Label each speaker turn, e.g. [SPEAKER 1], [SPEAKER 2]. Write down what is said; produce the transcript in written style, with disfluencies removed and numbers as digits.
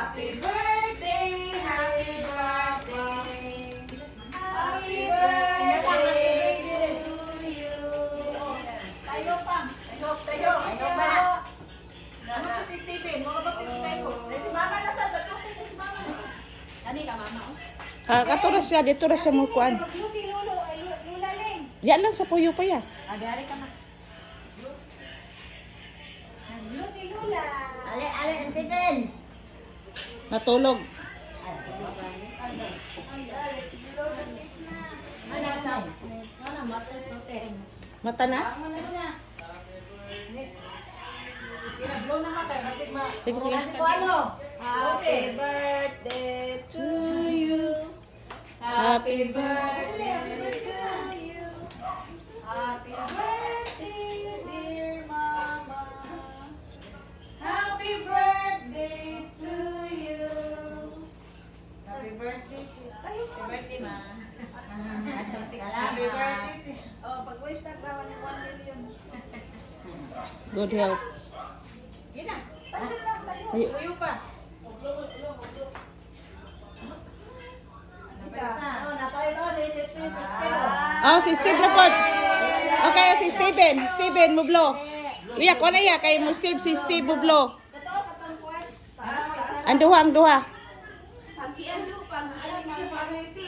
[SPEAKER 1] Happy birthday, happy birthday. Happy birthday to you. Tayo pa. Tayo. Ba? Ano po si Steven? Mga ba tayo? Si Mama nasa doon. Si Mama. Kani ka Mama?
[SPEAKER 2] Katuras siya, dito ra siya mo kuan.
[SPEAKER 1] Si Lolo, ay Lula Ling.
[SPEAKER 2] Yan lang sa puyo pa ya.
[SPEAKER 1] Dari ka na. Si Lula. Ale, Steven.
[SPEAKER 2] Natulog. Mata na? Sige, sige.
[SPEAKER 1] Happy birthday to you. Happy birthday to you. Happy birthday, dear Mama. Happy birthday to you. Happy birthday. Happy birthday, Ma. Happy birthday. Oh, pag-wish na gawan ng 1 million.
[SPEAKER 2] Good health.
[SPEAKER 1] Gina. Tayo lang, tayo.
[SPEAKER 2] Tayo.
[SPEAKER 1] Tuyo pa. Isa. Oh, napay ko si Steven.
[SPEAKER 2] Oh, si Steve na po. Okay, si Steven. Steven, mublo. Iya, ko na iya. Kay mo Steve, si Steve mublo.
[SPEAKER 1] Totoo katong kuwan. Taas, taas.
[SPEAKER 2] Ang duha, ang duha.
[SPEAKER 1] Pag-ian do, pag-alam, pag-parity.